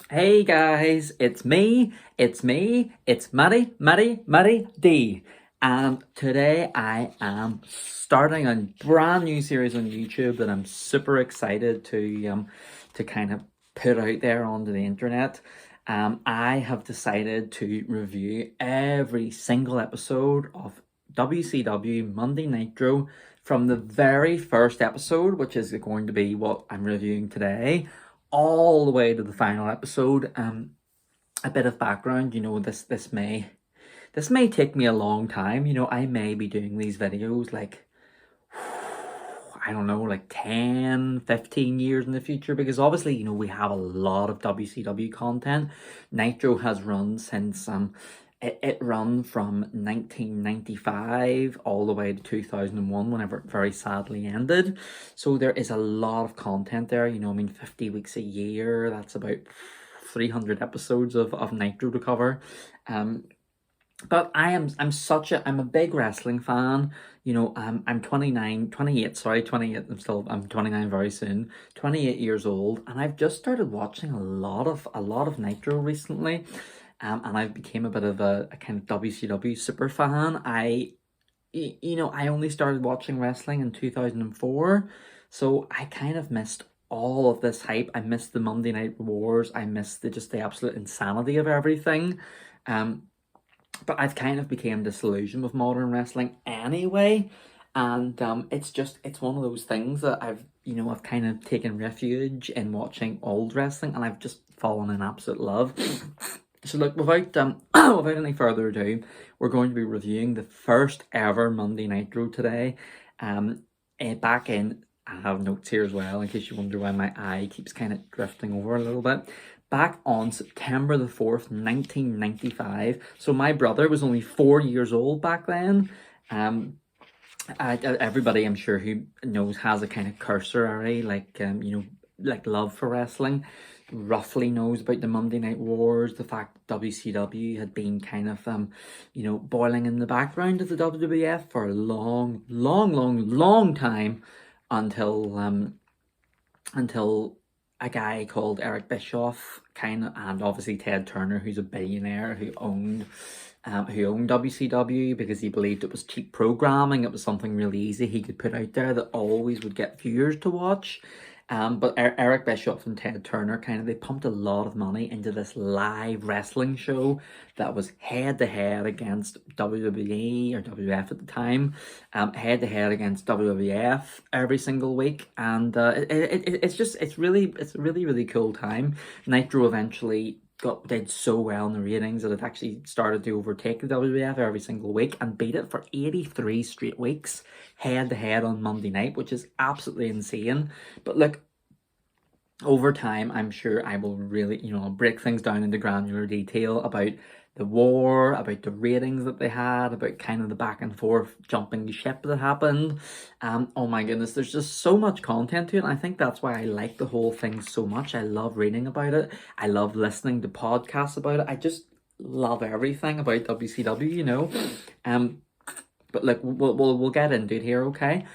Hey guys, it's me, it's Matty D. And today I am starting a brand new series on YouTube that I'm super excited to kind of put out there onto the internet. I have decided to review every single episode of WCW Monday Nitro from the very first episode, which is going to be what I'm reviewing today, all the way to the final episode. A bit of background, this may take me a long time. I may be doing these videos like I don't know, like 10, 15 years in the future, because obviously, we have a lot of WCW content. Nitro has run since it ran from 1995 all the way to 2001, whenever it very sadly ended. So there is a lot of content there. 50 weeks a year, that's about 300 episodes of Nitro to cover. But I'm a big wrestling fan. I'm 29, 28, sorry, 28. I'm 29 very soon. 28 years old, and I've just started watching a lot of Nitro recently. And I've became a bit of a kind of WCW super fan. I only started watching wrestling in 2004, so I kind of missed all of this hype. I missed the Monday Night Wars. I missed the absolute insanity of everything. Um, but I've kind of became disillusioned with modern wrestling anyway, and it's one of those things that I've kind of taken refuge in watching old wrestling, and I've just fallen in absolute love. So look, without without any further ado, we're going to be reviewing the first ever Monday Nitro today. Back in, I have notes here as well in case you wonder why my eye keeps kind of drifting over a little bit. Back on September the 4th, 1995. So my brother was only 4 years old back then. Everybody I'm sure who knows has a kind of cursory, like love for wrestling, roughly knows about the Monday Night Wars, the fact that WCW had been kind of boiling in the background of the WWF for a long, long, long, long time, until a guy called Eric Bischoff and obviously Ted Turner, who's a billionaire who owned WCW because he believed it was cheap programming. It was something really easy he could put out there that always would get viewers to watch. But Eric Bischoff and Ted Turner they pumped a lot of money into this live wrestling show that was head to head against WWE or WF at the time, head to head against WWF every single week, and it's a really cool time. Nitro eventually did so well in the ratings that it actually started to overtake the WWF every single week and beat it for 83 straight weeks head to head on Monday night, which is absolutely insane. But look, over time, I'm sure I will really, break things down into granular detail about the war, about the ratings that they had, about kind of the back and forth jumping ship that happened. Oh my goodness, there's just so much content to it. And I think that's why I like the whole thing so much. I love reading about it. I love listening to podcasts about it. I just love everything about WCW. Um, but look, we'll get into it here, okay?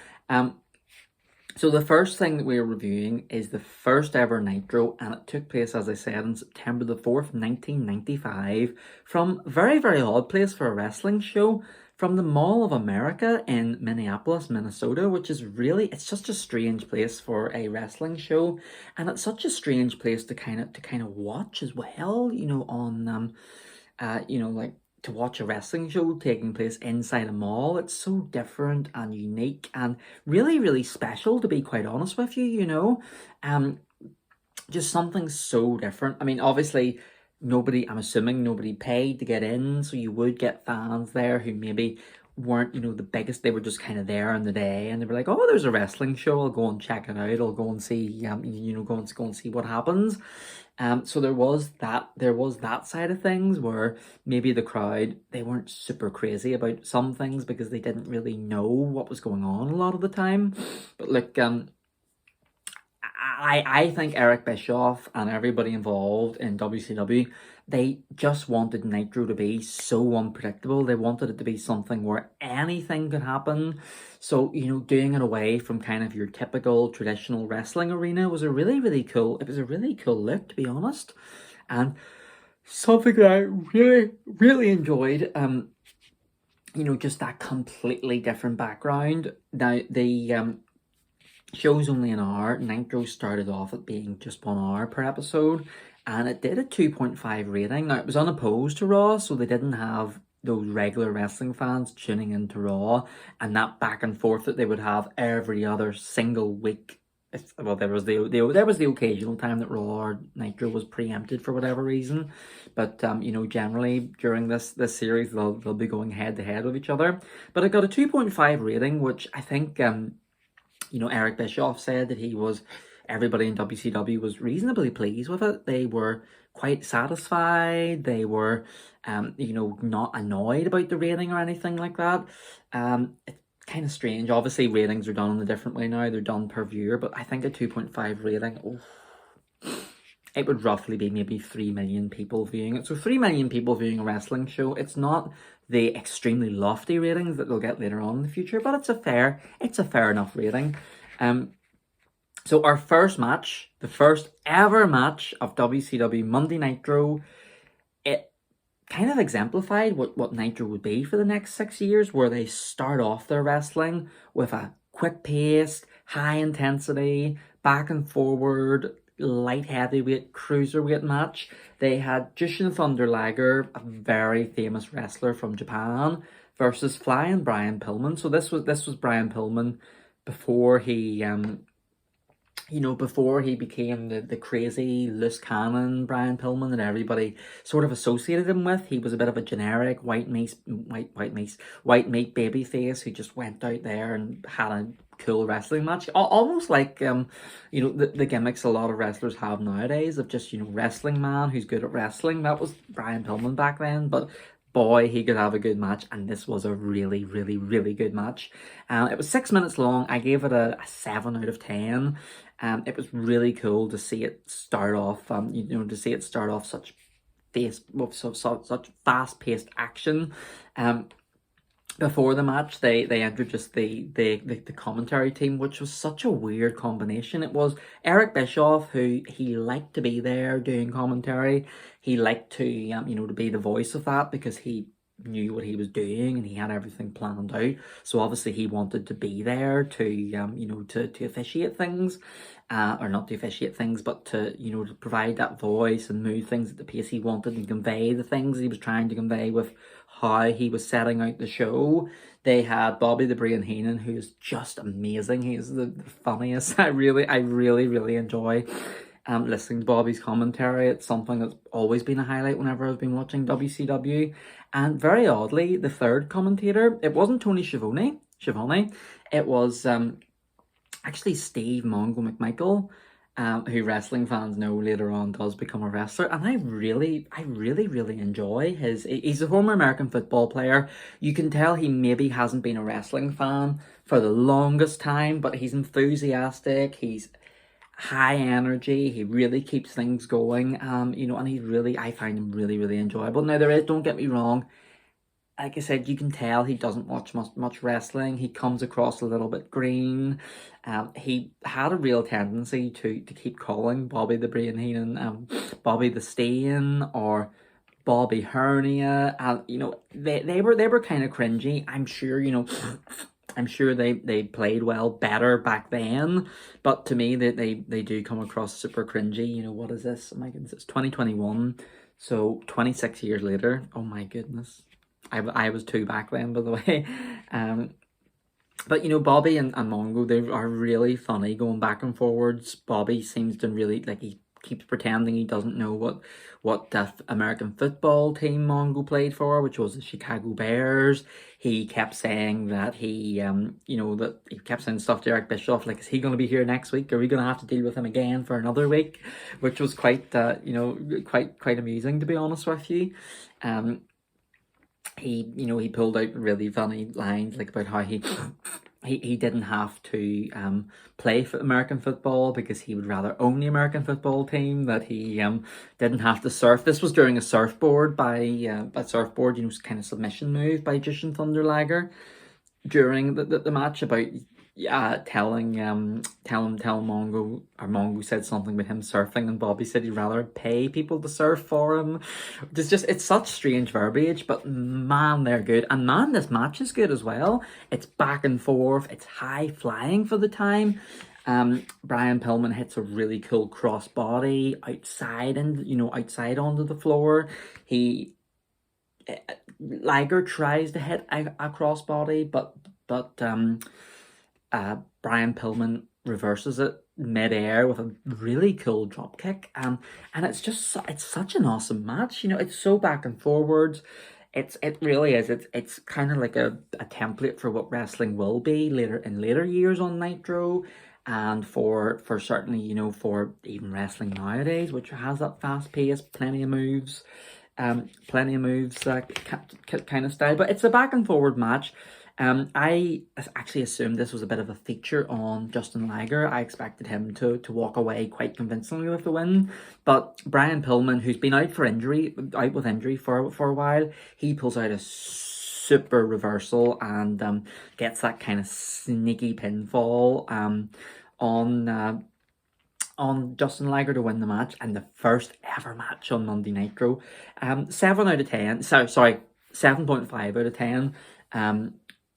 So the first thing that we're reviewing is the first ever Nitro, and it took place, as I said, on September the 4th, 1995, from a very, very odd place for a wrestling show, from the Mall of America in Minneapolis, Minnesota, which is it's such a strange place for a wrestling show, and it's such a strange place to kind of watch as well, like to watch a wrestling show taking place inside a mall. It's so different and unique and really, really special, to be quite honest with you. Um, just something so different. I mean, obviously, I'm assuming nobody paid to get in, so you would get fans there who maybe weren't, the biggest. They were just kind of there on the day, and they were like, "Oh, there's a wrestling show. I'll go and check it out. I'll go and see, go and see what happens." So there was that side of things where maybe the crowd, they weren't super crazy about some things because they didn't really know what was going on a lot of the time. But look, I think Eric Bischoff and everybody involved in WCW, they just wanted Nitro to be so unpredictable. They wanted it to be something where anything could happen. So, doing it away from kind of your typical traditional wrestling arena was a really, really cool, it was a really cool look, to be honest. And something that I really, really enjoyed, just that completely different background. Now, the show's only an hour. Nitro started off at being just 1 hour per episode, and it did a 2.5 rating. Now, it was unopposed to Raw, so they didn't have those regular wrestling fans tuning into Raw, and that back and forth that they would have every other single week. Well, there was the occasional time that Raw or Nitro was preempted for whatever reason, but generally during this series they'll be going head to head with each other. But it got a 2.5 rating, which I think Eric Bischoff said that everybody in WCW was reasonably pleased with it. They were quite satisfied. They were not annoyed about the rating or anything like that. It's kind of strange. Obviously, ratings are done in a different way now. They're done per viewer, but I think a 2.5 rating, it would roughly be maybe 3 million people viewing it. So 3 million people viewing a wrestling show. It's not the extremely lofty ratings that they'll get later on in the future, but it's a fair enough rating. So our first match, the first ever match of WCW Monday Nitro, it kind of exemplified what Nitro would be for the next 6 years, where they start off their wrestling with a quick paced, high intensity, back and forward, light heavyweight, cruiserweight match. They had Jushin Thunder Liger, a very famous wrestler from Japan, versus Flying Brian Pillman. So this was Brian Pillman before he before he became the crazy loose cannon Brian Pillman that everybody sort of associated him with. He was a bit of a generic white meat baby face who just went out there and had a cool wrestling match, almost like the gimmicks a lot of wrestlers have nowadays of just wrestling man who's good at wrestling. That was Brian Pillman back then, but boy, he could have a good match, and this was a really, really, really good match. It was 6 minutes long. I gave it a 7 out of 10. It was really cool to see it start off. Such fast-paced action. Before the match, they introduced the commentary team, which was such a weird combination. It was Eric Bischoff, who he liked to be there doing commentary. He liked to to be the voice of that because he knew what he was doing and he had everything planned out. So obviously he wanted to be there to to officiate things, or not to officiate things, but to to provide that voice and move things at the pace he wanted and convey the things he was trying to convey with how he was setting out the show. They had Bobby the Brain Heenan, who is just amazing. He's the funniest. I really enjoy listening to Bobby's commentary. It's something that's always been a highlight whenever I've been watching WCW. And very oddly, the third commentator, it wasn't Tony Schiavone. It was actually Steve Mongo McMichael, who wrestling fans know later on does become a wrestler. And I really enjoy he's a former American football player. You can tell he maybe hasn't been a wrestling fan for the longest time, but he's enthusiastic, he's high energy, he really keeps things going, and I find him really enjoyable. Now don't get me wrong, like I said, you can tell he doesn't watch much wrestling. He comes across a little bit green. He had a real tendency to keep calling Bobby the Brain Heenan Bobby the Stain or Bobby Hernia, and they were kind of cringy. I'm sure they played better back then, but to me they do come across super cringy. What is this? Oh my goodness, it's 2021, so 26 years later. Oh my goodness. I was 2 back then, by the way. But Bobby and Mongo, they are really funny going back and forwards. Bobby seems to really, like, he keeps pretending he doesn't know what the American football team Mongo played for, which was the Chicago Bears. He kept saying that he kept saying stuff to Eric Bischoff, like, is he going to be here next week? Are we going to have to deal with him again for another week? Which was quite amusing, to be honest with you. He pulled out really funny lines, like, about how he didn't have to play for American football because he would rather own the American football team, that he didn't have to surf. This was during a surfboard kind of submission move by Jushin Thunder Liger during the match, about telling Mongo said something about him surfing, and Bobby said he'd rather pay people to surf for him. It's such strange verbiage, but man, they're good. And man, this match is good as well. It's back and forth, it's high flying for the time. Brian Pillman hits a really cool crossbody outside, and outside onto the floor. Liger tries to hit a crossbody, but Brian Pillman reverses it mid-air with a really cool drop kick, and it's such an awesome match. It's so back and forwards. It really is. It's kind of like a template for what wrestling will be later years on Nitro, and for certainly for even wrestling nowadays, which has that fast pace, plenty of moves, kind of style. But it's a back and forward match. I actually assumed this was a bit of a feature on Jushin Liger. I expected him to walk away quite convincingly with the win, but Brian Pillman, who's been out with injury for a while, he pulls out a super reversal and gets that kind of sneaky pinfall on Jushin Liger to win the match, and the first ever match on Monday Nitro. 7 out of 10. Sorry, 7.5 out of 10.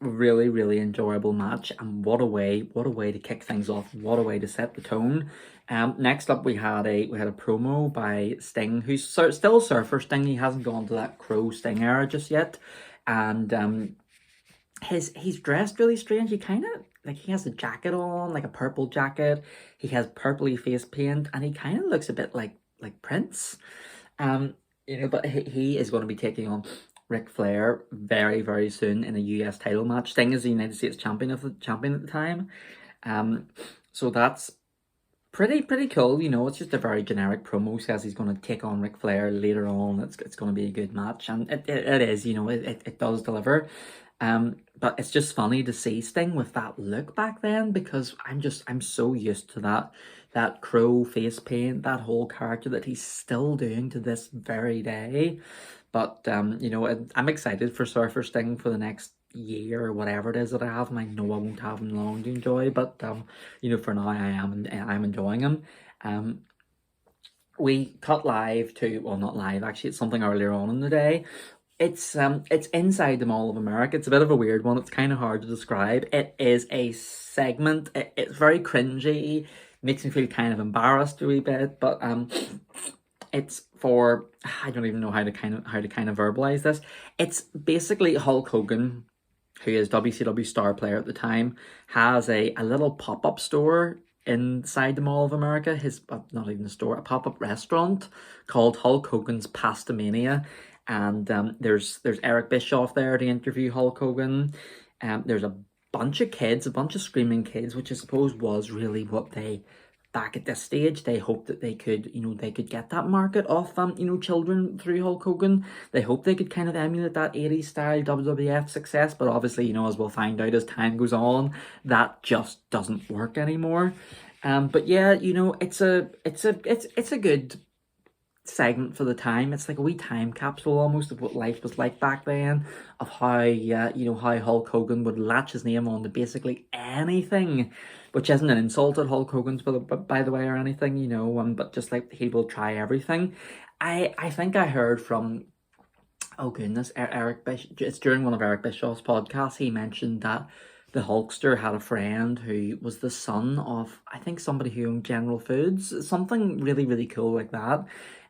Really, really enjoyable match, and what a way to kick things off. What a way to set the tone. Next up we had a promo by Sting, who's still Surfer Sting. He hasn't gone to that Crow Sting era just yet, and he's dressed really strange. He kind of he has a jacket on, like a purple jacket. He has purpley face paint, and he kind of looks a bit like Prince. But he is going to be taking on Ric Flair very, very soon in a US title match. Sting is the United States champion at the time. So that's pretty cool. It's just a very generic promo. Says he's going to take on Ric Flair later on. It's going to be a good match, and it is. It does deliver. But it's just funny to see Sting with that look back then, because I'm so used to that Crow face paint, that whole character that he's still doing to this very day. But I'm excited for Surfer Sting for the next year or whatever it is that I have him. I know I won't have him long to enjoy, but for now I'm enjoying him. We cut live to, well, not live actually, it's something earlier on in the day. It's inside the Mall of America. It's a bit of a weird one. It's kind of hard to describe. It is a segment. It's very cringy. Makes me feel kind of embarrassed a wee bit, but it's for, I don't even know how to kind of verbalize this. It's basically Hulk Hogan, who is WCW star player at the time, has a little pop-up store inside the Mall of America. Not even a store, a pop-up restaurant called Hulk Hogan's Pastamania. And there's Eric Bischoff there to interview Hulk Hogan. There's a bunch of screaming kids, which I suppose was really what they, back at this stage, they hoped that they could get that market off children through Hulk Hogan. They hoped they could kind of emulate that 80s style WWF success, but obviously, as we'll find out as time goes on, that just doesn't work anymore. But yeah, it's a good segment for the time. It's like a wee time capsule almost of what life was like back then, of how how Hulk Hogan would latch his name on to basically anything, which isn't an insult at Hulk Hogan's by the way or anything, but just like he will try everything. I think I heard from, oh goodness, Eric Bischoff, it's during one of Eric Bischoff's podcasts, he mentioned that the Hulkster had a friend who was the son of, I think, somebody who owned General Foods, something really, really cool like that.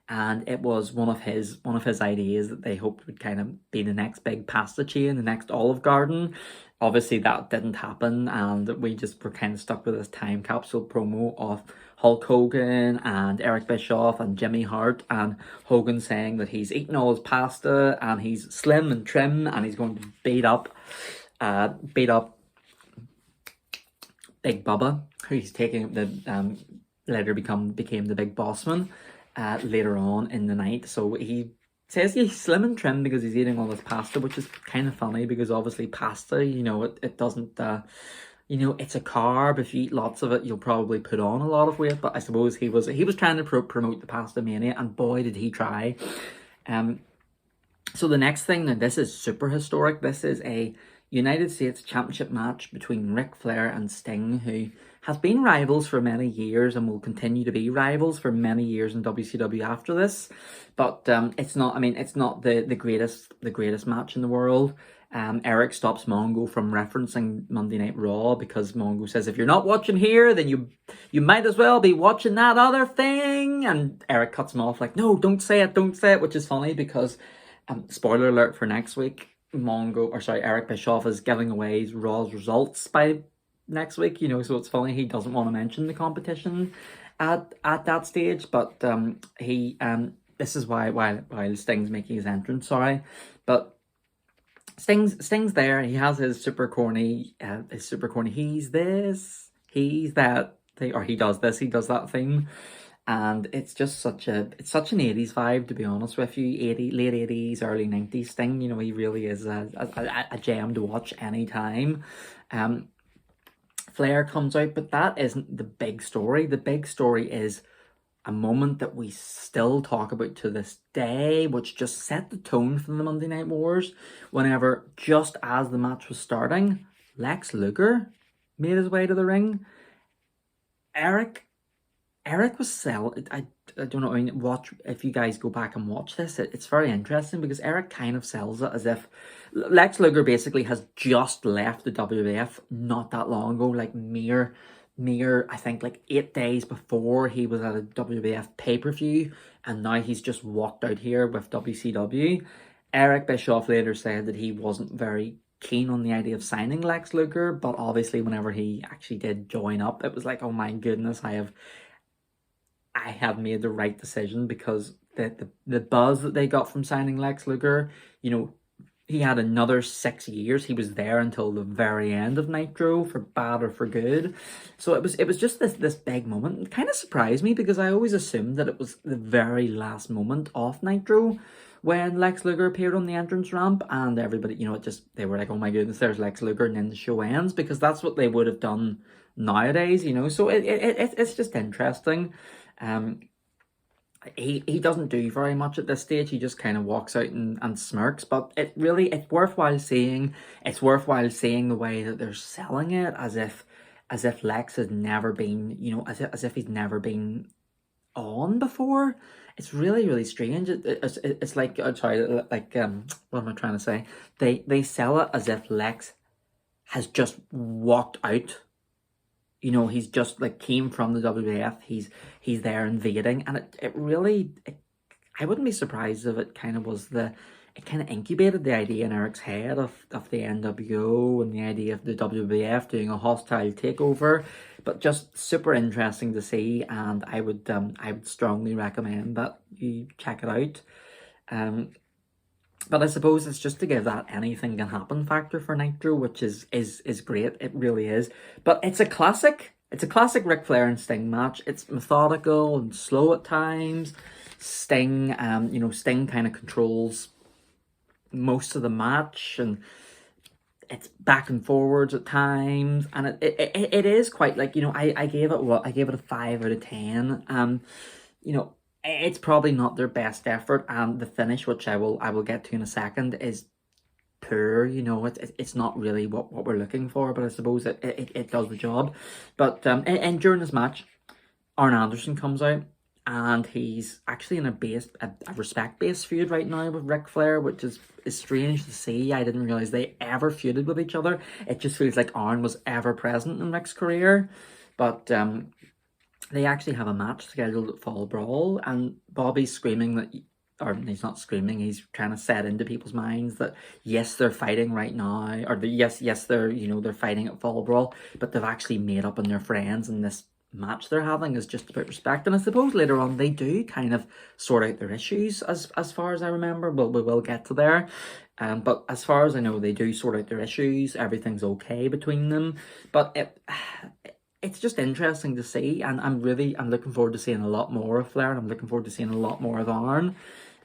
And it was one of his ideas that they hoped would kind of be the next big pasta chain, the next Olive Garden. Obviously that didn't happen, and we just were kind of stuck with this time capsule promo of Hulk Hogan and Eric Bischoff and Jimmy Hart, and Hogan saying that he's eaten all his pasta and he's slim and trim and he's going to beat up Big Bubba, who he's taking the later became the Big Bossman later on in the night. So he says he's slim and trim because he's eating all this pasta, which is kind of funny because obviously pasta, it doesn't, it's a carb. If you eat lots of it, you'll probably put on a lot of weight. But I suppose he was trying to promote the Pastamania, and boy did he try. So the next thing, and this is super historic, this is a United States Championship match between Ric Flair and Sting, who has been rivals for many years and will continue to be rivals for many years in WCW after this. But it's not. I mean, it's not the greatest match in the world. Eric stops Mongo from referencing Monday Night Raw because Mongo says, if you're not watching here, then you might as well be watching that other thing. And Eric cuts him off like, no, don't say it, which is funny because, spoiler alert for next week, Eric Bischoff is giving away Raw's results by next week, so it's funny he doesn't want to mention the competition at that stage, but this is why while Sting's making his entrance, but Sting's there. He has his super corny, he's this, he's that thing, or he does this, he does that thing, and it's just such an 80s vibe, to be honest with you. Late 80s, early 90s Sting. He really is a gem to watch anytime. Flair comes out, but that isn't the big story. The big story is a moment that we still talk about to this day, which just set the tone for the Monday Night Wars. Whenever, just as the match was starting, Lex Luger made his way to the ring. Eric was selling. I don't know. I mean, if you guys go back and watch this, it's very interesting because Eric kind of sells it as if Lex Luger basically has just left the WWF not that long ago, like mere I think like 8 days before he was at a WWF pay-per-view, and now he's just walked out here with WCW. Eric Bischoff later said that he wasn't very keen on the idea of signing Lex Luger, but obviously whenever he actually did join up, it was like, oh my goodness, I have made the right decision, because the buzz that they got from signing Lex Luger, he had another 6 years. He was there until the very end of Nitro, for bad or for good. So it was just this big moment. It kind of surprised me because I always assumed that it was the very last moment of Nitro when Lex Luger appeared on the entrance ramp, and everybody, they were like, oh my goodness, there's Lex Luger, and then the show ends, because that's what they would have done nowadays, So it's just interesting. He doesn't do very much at this stage. He just kind of walks out and smirks, but it's worthwhile seeing. It's worthwhile seeing the way that they're selling it, as if Lex has never been, as if he's never been on before. It's really, really strange. It's like, sorry, like, what am I trying to say? They sell it as if Lex has just walked out. He's just like came from the WWF. He's there invading, and it really, I wouldn't be surprised if it kind of incubated the idea in Eric's head of the NWO and the idea of the WWF doing a hostile takeover. But just super interesting to see, and I would strongly recommend that you check it out. But I suppose it's just to give that anything can happen factor for Nitro, which is great. It really is. But it's a classic. It's a classic Ric Flair and Sting match. It's methodical and slow at times. Sting, Sting kind of controls most of the match, and it's back and forwards at times, and it is quite like, I gave it a 5 out of 10. It's probably not their best effort, and the finish, which I will get to in a second, is poor. It's not really what we're looking for, but I suppose it does the job. But and during this match, Arn Anderson comes out, and he's actually in a respect-based feud right now with Ric Flair, which is strange to see. I didn't realize they ever feuded with each other. It just feels like Arn was ever present in Ric's career, but they actually have a match scheduled at Fall Brawl, and Bobby's screaming that, or he's not screaming, he's trying to set into people's minds that yes, they're fighting right now, or yes, they're fighting at Fall Brawl, but they've actually made up on their friends, and this match they're having is just about respect. And I suppose later on they do kind of sort out their issues, as far as I remember. Well, we will get to there. But as far as I know, they do sort out their issues. Everything's okay between them. But it's just interesting to see, and I'm looking forward to seeing a lot more of Flair, and I'm looking forward to seeing a lot more of Arn,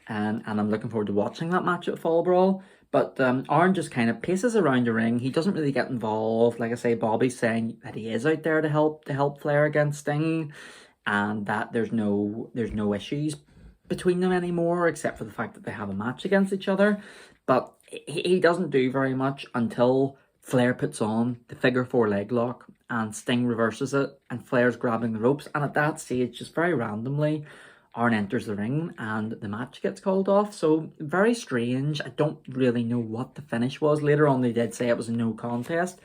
and I'm looking forward to watching that match at Fall Brawl. But Arn just kind of paces around the ring. He doesn't really get involved. Like I say, Bobby's saying that he is out there to help Flair against Sting, and that there's no issues between them anymore, except for the fact that they have a match against each other. But he doesn't do very much until Flair puts on the figure four leg lock and Sting reverses it and Flair's grabbing the ropes, and at that stage, just very randomly, Arn enters the ring and the match gets called off. So very strange. I don't really know what the finish was. Later on they did say it was a no contest.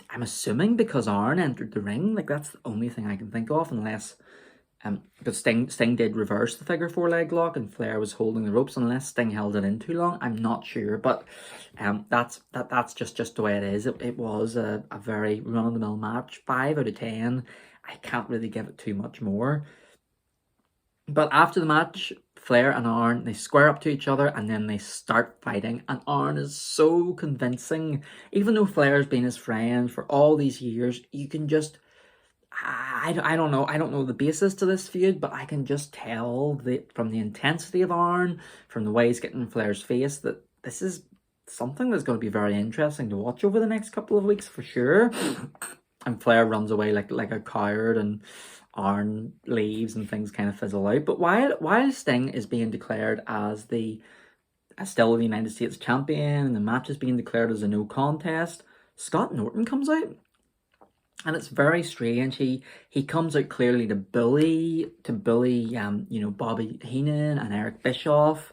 I'm assuming because Arn entered the ring, like that's the only thing I can think of, unless because Sting did reverse the figure four leg lock and Flair was holding the ropes, unless Sting held it in too long. I'm not sure, but that's just the way it is. It was a very run-of-the-mill match. 5 out of 10. I can't really give it too much more. But after the match, Flair and Arn, they square up to each other and then they start fighting. And Arn is so convincing. Even though Flair's been his friend for all these years, you can just... I don't know. I don't know the basis to this feud, but I can just tell from the intensity of Arn, from the way he's getting in Flair's face, that this is something that's going to be very interesting to watch over the next couple of weeks for sure. And Flair runs away like a coward, and Arn leaves, and things kind of fizzle out. But while Sting is being declared as still the United States champion, and the match is being declared as a no contest, Scott Norton comes out. And it's very strange. He comes out clearly to bully Bobby Heenan and Eric Bischoff,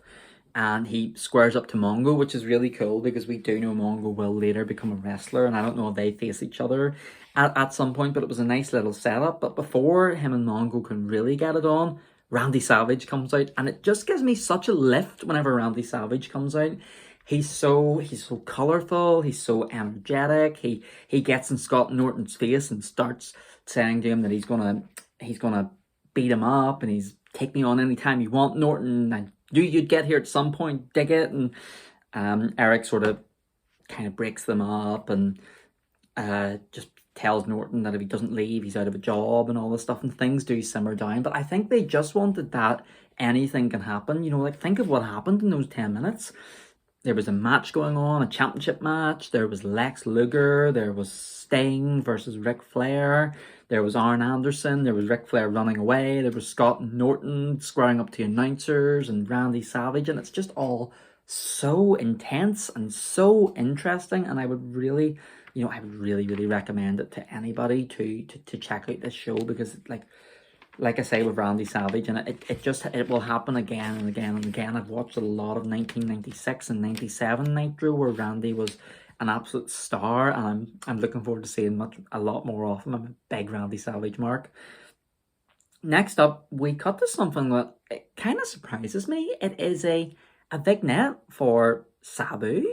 and he squares up to Mongo, which is really cool because we do know Mongo will later become a wrestler, and I don't know if they face each other at some point, but it was a nice little setup. But before him and Mongo can really get it on, Randy Savage comes out, and it just gives me such a lift whenever Randy Savage comes out. He's so colourful, he's so energetic, he gets in Scott Norton's face and starts saying to him that he's gonna beat him up, and he's take me on anytime you want, Norton, and you'd get here at some point, dig it. And Eric sort of kind of breaks them up and just tells Norton that if he doesn't leave, he's out of a job and all this stuff, and things do simmer down. But I think they just wanted that anything can happen, like think of what happened in those 10 minutes. There was a match going on, a championship match. There was Lex Luger. There was Sting versus Ric Flair. There was Arn Anderson. There was Ric Flair running away. There was Scott Norton squaring up to announcers and Randy Savage. And it's just all so intense and so interesting. And I would really, really recommend it to anybody to check out this show, because like I say with Randy Savage, and it will happen again and again and again. I've watched a lot of 1996 and 97 Nitro where Randy was an absolute star, and I'm looking forward to seeing a lot more of him. I'm a big Randy Savage mark. Next up, we cut to something that it kind of surprises me. It is a vignette for Sabu,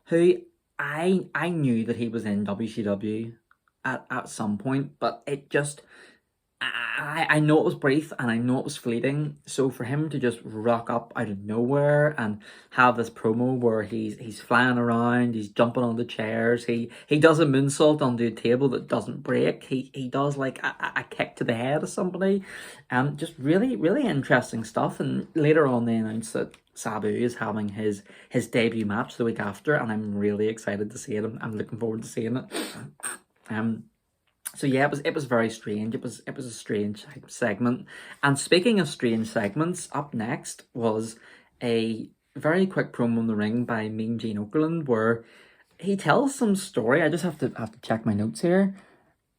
who I knew that he was in WCW at some point, but it just... I know it was brief and I know it was fleeting, so for him to just rock up out of nowhere and have this promo where he's flying around, he's jumping on the chairs, he does a moonsault onto a table that doesn't break, he does like a kick to the head of somebody, just really, really interesting stuff. And later on they announced that Sabu is having his debut match the week after, and I'm really excited to see it. I'm looking forward to seeing it. So yeah, it was very strange. It was a strange segment. And speaking of strange segments, up next was a very quick promo in the ring by Mean Gene Okerlund, where he tells some story. I just have to check my notes here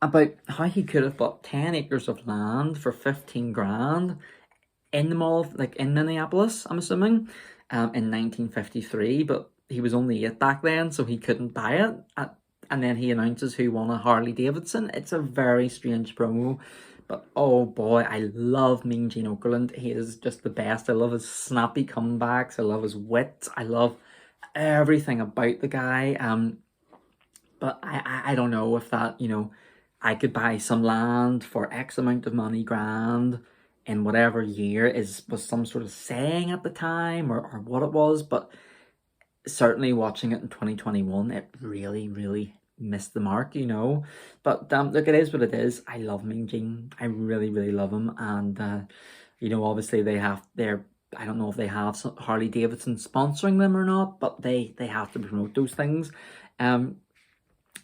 about how he could have bought 10 acres of land for 15 grand in the mall, like in Minneapolis, I'm assuming, in 1953, but he was only 8 back then, so he couldn't buy it. And then he announces who won a Harley Davidson. It's a very strange promo, but oh boy, I love Mean Gene Okerlund. He is just the best. I love his snappy comebacks. I love his wit. I love everything about the guy. But I don't know if that, I could buy some land for X amount of money, grand, in whatever year was some sort of saying at the time, or what it was. But certainly watching it in 2021, it really, really missed the mark, But look, it is what it is. I love Mean Gene. I really, really love him. And obviously I don't know if they have Harley Davidson sponsoring them or not, but they have to promote those things.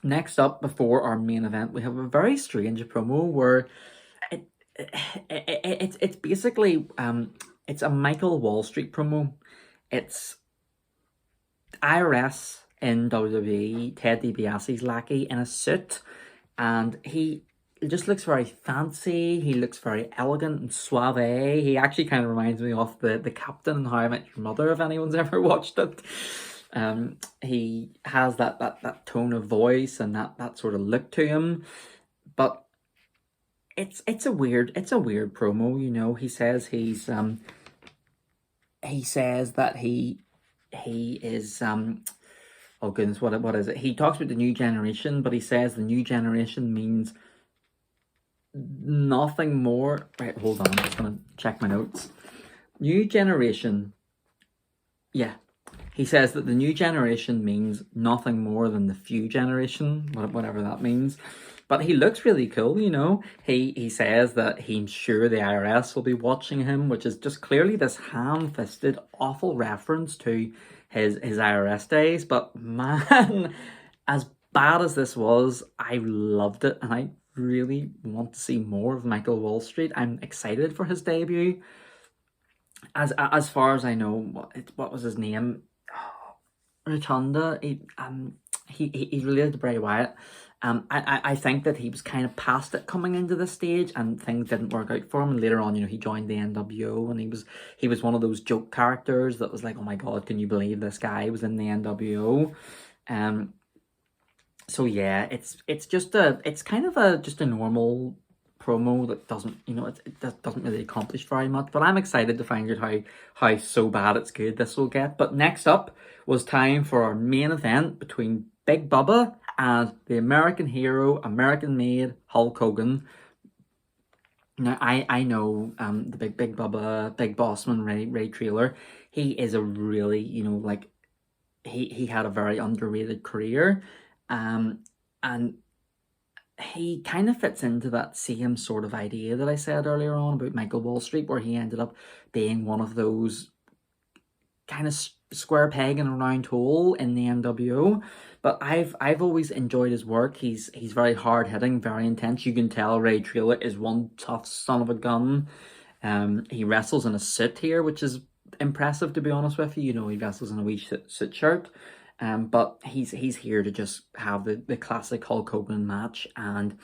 Next up, before our main event, we have a very strange promo where it's basically it's a Michael Wallstreet promo. It's IRS in WWE, Ted DiBiase's lackey, in a suit, and he just looks very fancy. He looks very elegant and suave. He actually kind of reminds me of the captain in How I Met Your Mother, if anyone's ever watched it. He has that tone of voice and that sort of look to him, but it's a weird promo. You know, he says he says that he is oh goodness, what is it? He talks about the new generation, but he says the new generation means nothing more. Right, hold on, I'm just gonna check my notes. New generation. Yeah. He says that the new generation means nothing more than the few generation, whatever that means. But he looks really cool, you know. He says that he's sure the IRS will be watching him, which is just clearly this ham-fisted, awful reference to his IRS days. But man, as bad as this was, I loved it, and I really want to see more of Michael Wallstreet. I'm excited for his debut. As far as I know, what was his name? Rotunda. He's related to Bray Wyatt. I think that he was kind of past it coming into this stage, and things didn't work out for him. And later on, you know, he joined the NWO, and he was one of those joke characters that was like, oh my god, can you believe this guy was in the NWO? So yeah, it's just kind of just a normal promo that doesn't, you know, it doesn't really accomplish very much. But I'm excited to find out how so bad it's good this will get. But next up was time for our main event between Big Bubba and the American hero, American-made Hulk Hogan. Now, I know the Big Bubba, Big Bossman, Ray Traylor. He is a really, you know, like, he had a very underrated career. And he kind of fits into that same sort of idea that I said earlier on about Michael Wallstreet, where he ended up being one of those kind of square peg in a round hole in the NWO. But I've always enjoyed his work. He's very hard hitting, very intense. You can tell Ray Traylor is one tough son of a gun. He wrestles in a suit here, which is impressive, to be honest with you. You know, he wrestles in a wee suit shirt. But he's here to just have the classic Hulk Hogan match and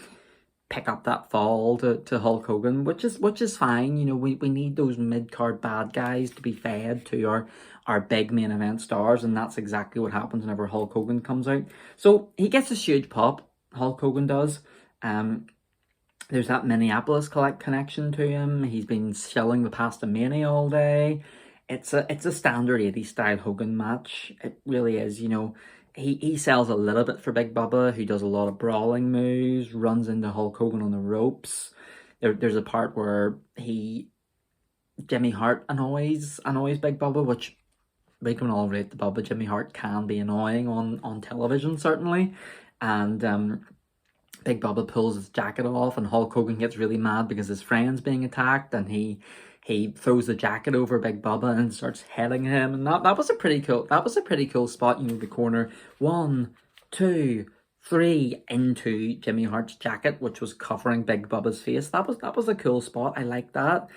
pick up that fall to Hulk Hogan, which is fine. You know, we need those mid-card bad guys to be fed to our big main event stars, and that's exactly what happens whenever Hulk Hogan comes out. So he gets a huge pop, Hulk Hogan does. There's that Minneapolis connection to him. He's been selling the Pastamania all day. It's a standard 80s style Hogan match. It really is, you know. He sells a little bit for Big Bubba, who does a lot of brawling moves, runs into Hulk Hogan on the ropes. There's a part where Jimmy Hart annoys Big Bubba, which we can all rate the Bubba. Jimmy Hart can be annoying on television, certainly. And Big Bubba pulls his jacket off, and Hulk Hogan gets really mad because his friend's being attacked, and he throws the jacket over Big Bubba and starts heading him, and that was a pretty cool spot. You know, the corner 1, 2, 3 into Jimmy Hart's jacket, which was covering Big Bubba's face. That was a cool spot. I like that.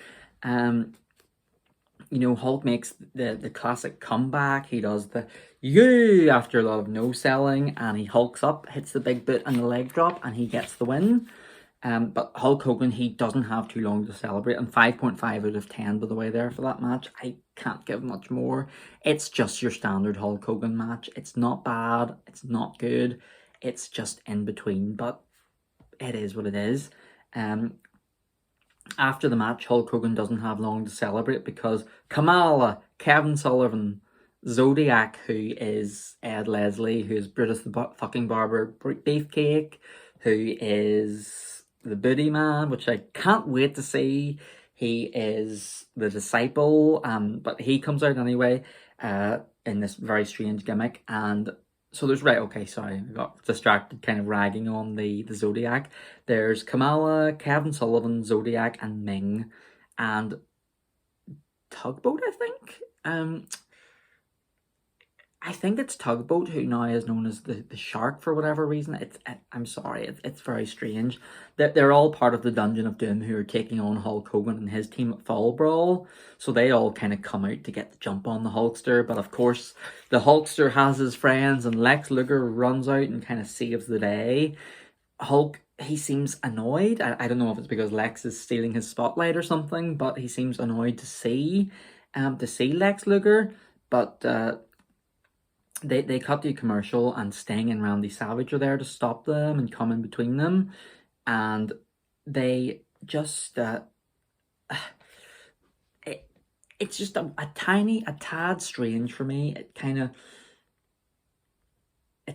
You know, Hulk makes the classic comeback. He does the you after a lot of no selling, and he hulks up, hits the big boot and the leg drop, and he gets the win. But Hulk Hogan, he doesn't have too long to celebrate, and 5.5 out of 10 by the way there for that match. I can't give much more. It's just your standard Hulk Hogan match. It's not bad, it's not good, it's just in between, but it is what it is. After the match, Hulk Hogan doesn't have long to celebrate because Kamala, Kevin Sullivan, Zodiac, who is Ed Leslie, who is Brutus the fucking Barber Beefcake, who is the Booty Man, which I can't wait to see. He is the Disciple, but he comes out anyway in this very strange gimmick. And so there's, right, okay, sorry, I got distracted kind of ragging on the Zodiac. There's Kamala, Kevin Sullivan, Zodiac, and Ming, and Tugboat, I think. I think it's Tugboat, who now is known as the Shark for whatever reason. I'm sorry, it's very strange. They're all part of the Dungeon of Doom, who are taking on Hulk Hogan and his team at Fall Brawl. So they all kind of come out to get the jump on the Hulkster. But of course, the Hulkster has his friends, and Lex Luger runs out and kind of saves the day. Hulk, he seems annoyed. I don't know if it's because Lex is stealing his spotlight or something, but he seems annoyed to see Lex Luger. But they cut the commercial, and Sting and Randy Savage are there to stop them and come in between them, and they just it's just a tad strange for me. It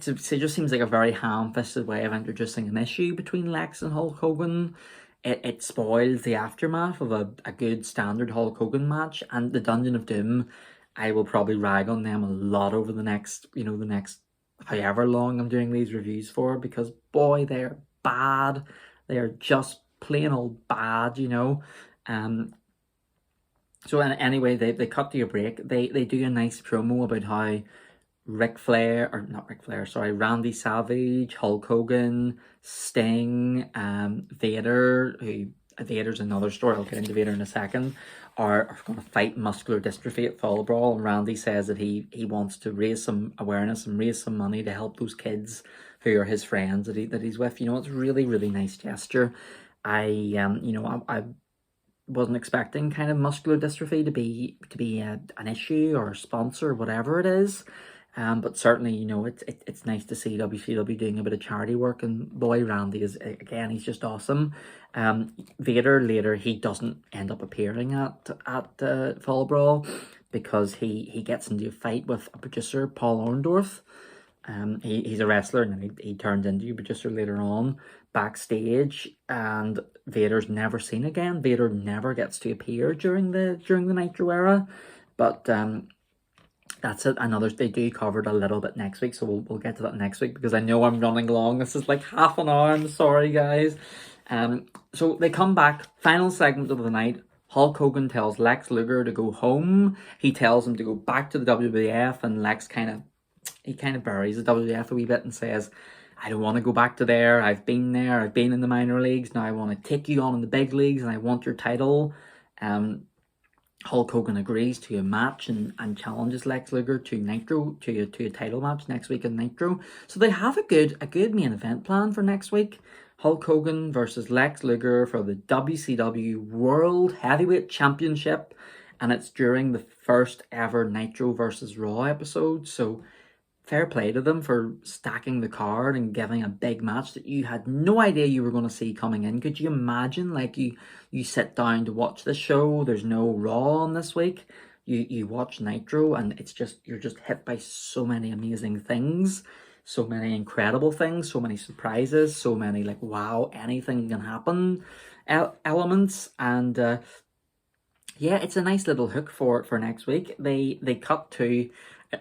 just seems like a very ham-fisted way of introducing an issue between Lex and Hulk Hogan. It spoils the aftermath of a good standard Hulk Hogan match, and the Dungeon of Doom, I will probably rag on them a lot over the next however long I'm doing these reviews for, because boy, they're bad. They're just plain old bad, So anyway, they cut to a break. They do a nice promo about how Randy Savage, Hulk Hogan, Sting, Vader, Vader's another story, I'll get into Vader in a second, are going to fight muscular dystrophy at Fall Brawl, and Randy says that he wants to raise some awareness and raise some money to help those kids who are his friends that he's with. It's really, really nice gesture. I wasn't expecting kind of muscular dystrophy to be an issue or a sponsor or whatever it is. But certainly, it's nice to see WCW doing a bit of charity work, and boy, Randy is, again, he's just awesome. Vader later, he doesn't end up appearing at Fall Brawl because he gets into a fight with a producer, Paul Orndorff. He's a wrestler, and then he turns into a producer later on backstage, and Vader's never seen again. Vader never gets to appear during the Nitro era, but that's it. They do cover it a little bit next week, so we'll get to that next week, because I know I'm running long. This is like half an hour. I'm sorry, guys. So they come back. Final segment of the night. Hulk Hogan tells Lex Luger to go home. He tells him to go back to the WWF, and Lex kind of buries the WWF a wee bit and says, I don't want to go back to there. I've been there. I've been in the minor leagues. Now I want to take you on in the big leagues, and I want your title. Hulk Hogan agrees to a match and challenges Lex Luger to Nitro, to a title match next week in Nitro. So they have a good main event plan for next week. Hulk Hogan versus Lex Luger for the WCW World Heavyweight Championship, and it's during the first ever Nitro versus Raw episode. So fair play to them for stacking the card and giving a big match that you had no idea you were going to see coming in. Could you imagine, like, you sit down to watch this show, there's no Raw on this week, you watch Nitro, and you're just hit by so many amazing things, so many incredible things, so many surprises, so many like, wow, anything can happen elements. And yeah, it's a nice little hook for next week. They cut to,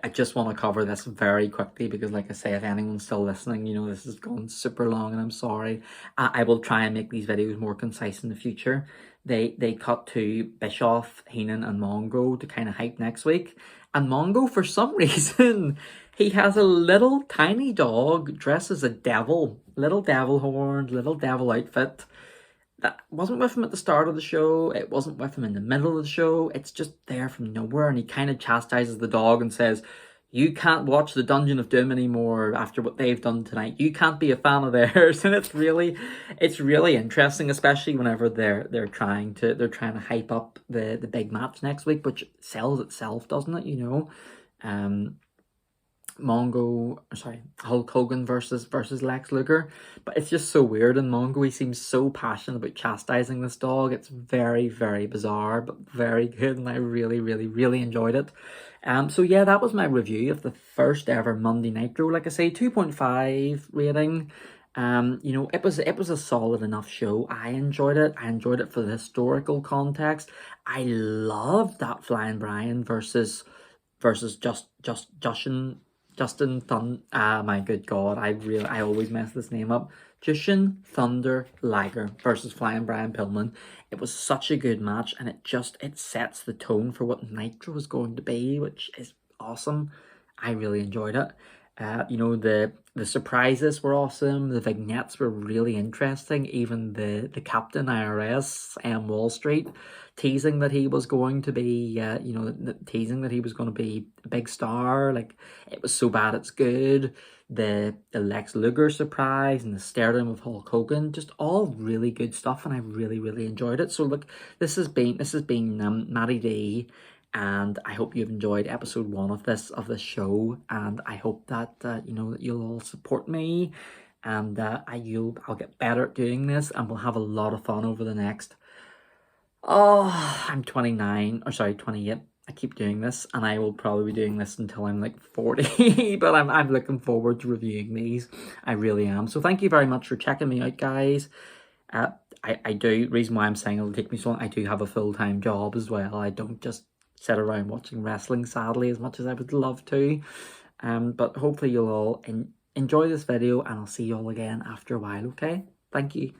I just want to cover this very quickly because, like I say, if anyone's still listening, this has gone super long, and I'm sorry. I will try and make these videos more concise in the future. They cut to Bischoff, Heenan, and Mongo to kind of hype next week. And Mongo, for some reason, he has a little tiny dog dressed as a devil, little devil horns, little devil outfit. That wasn't with him at the start of the show. It wasn't with him in the middle of the show. It's just there from nowhere. And he kind of chastises the dog and says, you can't watch the Dungeon of Doom anymore after what they've done tonight. You can't be a fan of theirs. And it's really interesting, especially whenever they're trying to hype up the big match next week, which sells itself, doesn't it? Hulk Hogan versus Lex Luger. But it's just so weird, and Mongo, he seems so passionate about chastising this dog. It's very, very bizarre, but very good, and I really, really, really enjoyed it. So yeah, that was my review of the first ever Monday Nitro. Like I say, 2.5 rating. It was a solid enough show. I enjoyed it. I enjoyed it for the historical context. I loved that Flying Brian versus Justin Thunder, my good God, I always mess this name up. Jushin Thunder Liger versus Flying Brian Pillman. It was such a good match, and it sets the tone for what Nitro is going to be, which is awesome. I really enjoyed it. You know, the surprises were awesome. The vignettes were really interesting. Even the Captain IRS, Wallstreet, teasing that he was going to be, you know, teasing that he was going to be a big star. Like, it was so bad it's good. The Lex Luger surprise and the stardom of Hulk Hogan, just all really good stuff, and I really enjoyed it. So look, this has been Matty D, and I hope you've enjoyed episode 1 of this show, and I hope that you know, that you'll all support me, and I'll get better at doing this, and we'll have a lot of fun over the next, I'm 29, or sorry, 28. I keep doing this, and I will probably be doing this until I'm like 40, but I'm looking forward to reviewing these. I really am. So thank you very much for checking me out, guys. I do, reason why I'm saying it'll take me so long, I do have a full-time job as well. I don't just sit around watching wrestling, sadly, as much as I would love to. But hopefully you'll all enjoy this video, and I'll see you all again after a while, okay? Thank you.